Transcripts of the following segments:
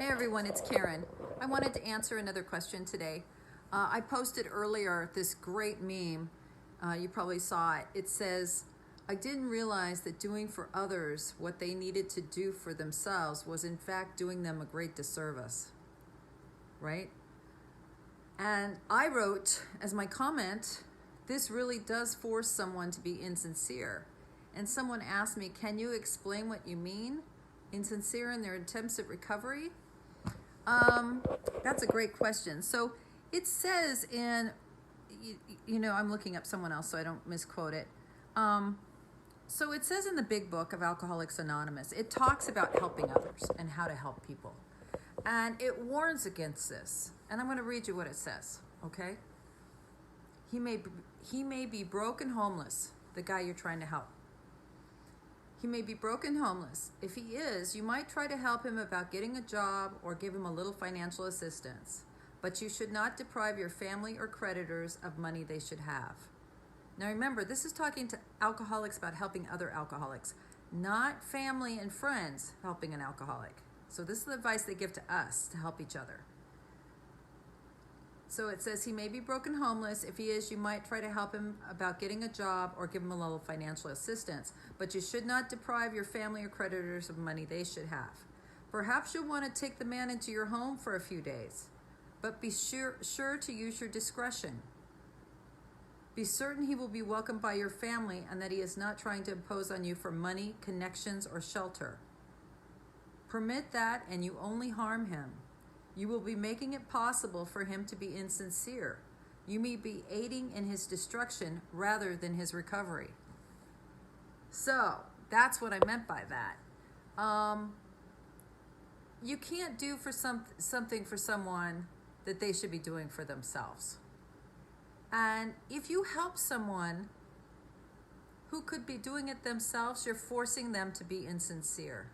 Hey everyone, it's Karen. I wanted to answer another question today. I posted earlier this great meme. You probably saw it. It says, I didn't realize that doing for others what they needed to do for themselves was in fact doing them a great disservice. Right? And I wrote as my comment, this really does force someone to be insincere. And someone asked me, can you explain what you mean? Insincere in their attempts at recovery? That's a great question. So it says in, I'm looking up someone else so I don't misquote it. So it says in the big book of Alcoholics Anonymous, it talks about helping others and how to help people. And it warns against this. And I'm going to read you what it says, okay? He may be broke and homeless, the guy you're trying to help. He may be broke and homeless. If he is, you might try to help him about getting a job or give him a little financial assistance. But you should not deprive your family or creditors of money they should have. Now remember, this is talking to alcoholics about helping other alcoholics, not family and friends helping an alcoholic. So this is the advice they give to us to help each other. So it says he may be broke and homeless. If he is, you might try to help him about getting a job or give him a little financial assistance. But you should not deprive your family or creditors of money they should have. Perhaps you'll want to take the man into your home for a few days. But be sure to use your discretion. Be certain he will be welcomed by your family and that he is not trying to impose on you for money, connections, or shelter. Permit that and you only harm him. You will be making it possible for him to be insincere. You may be aiding in his destruction rather than his recovery. So that's what I meant by that. You can't do for something for someone that they should be doing for themselves. And if you help someone who could be doing it themselves, you're forcing them to be insincere.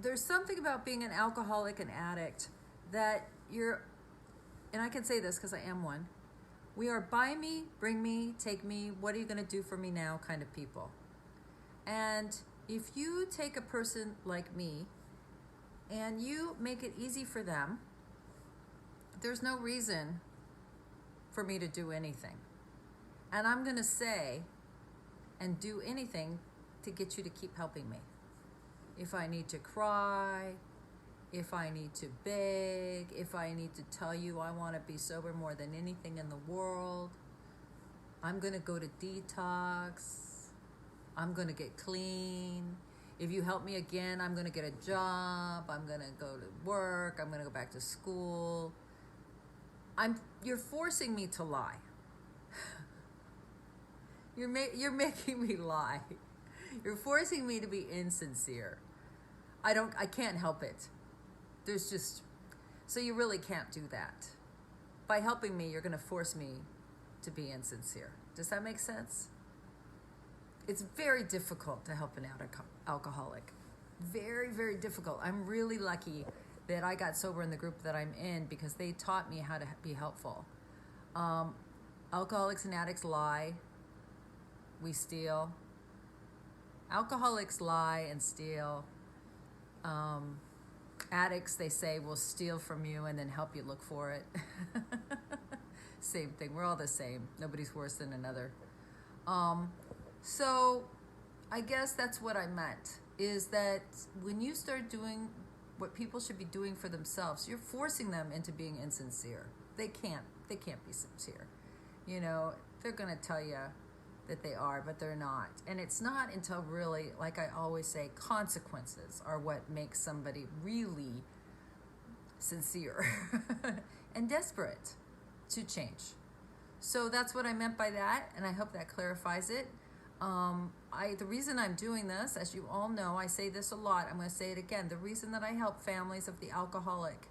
There's something about being an alcoholic and addict that and I can say this because I am one, we are buy me, bring me, take me, what are you going to do for me now kind of people. And if you take a person like me and you make it easy for them, there's no reason for me to do anything. And I'm going to say and do anything to get you to keep helping me. If I need to cry, if I need to beg, if I need to tell you I want to be sober more than anything in the world, I'm going to go to detox, I'm going to get clean. If you help me again, I'm going to get a job, I'm going to go to work, I'm going to go back to school. You're forcing me to lie. You're making me lie. You're forcing me to be insincere. I can't help it. So you really can't do that. By helping me, you're going to force me to be insincere. Does that make sense? It's very difficult to help an alcoholic. Very, very difficult. I'm really lucky that I got sober in the group that I'm in because they taught me how to be helpful. Alcoholics and addicts lie. We steal. Alcoholics lie and steal. Addicts, they say, will steal from you and then help you look for it. Same thing. We're all the same. Nobody's worse than another. So I guess that's what I meant, is that when you start doing what people should be doing for themselves, you're forcing them into being insincere. They can't be sincere. They're going to tell you that they are, but they're not. And it's not until really, like I always say, consequences are what makes somebody really sincere and desperate to change. So that's what I meant by that, and I hope that clarifies it. The reason I'm doing this, as you all know, I say this a lot, I'm going to say it again, the reason that I help families of the alcoholic,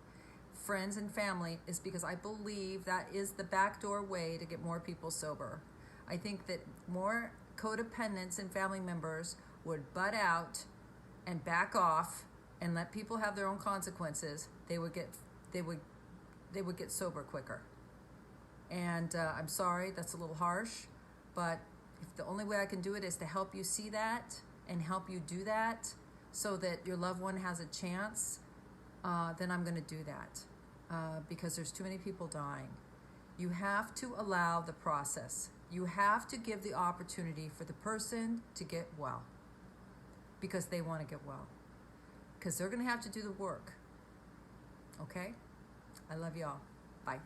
friends and family, is because I believe that is the backdoor way to get more people sober. I think that more codependents and family members would butt out and back off and let people have their own consequences. They would get sober quicker. And I'm sorry, that's a little harsh, but if the only way I can do it is to help you see that and help you do that, so that your loved one has a chance, then I'm going to do that, because there's too many people dying. You have to allow the process. You have to give the opportunity for the person to get well, because they want to get well, because they're going to have to do the work. Okay? I love y'all. Bye.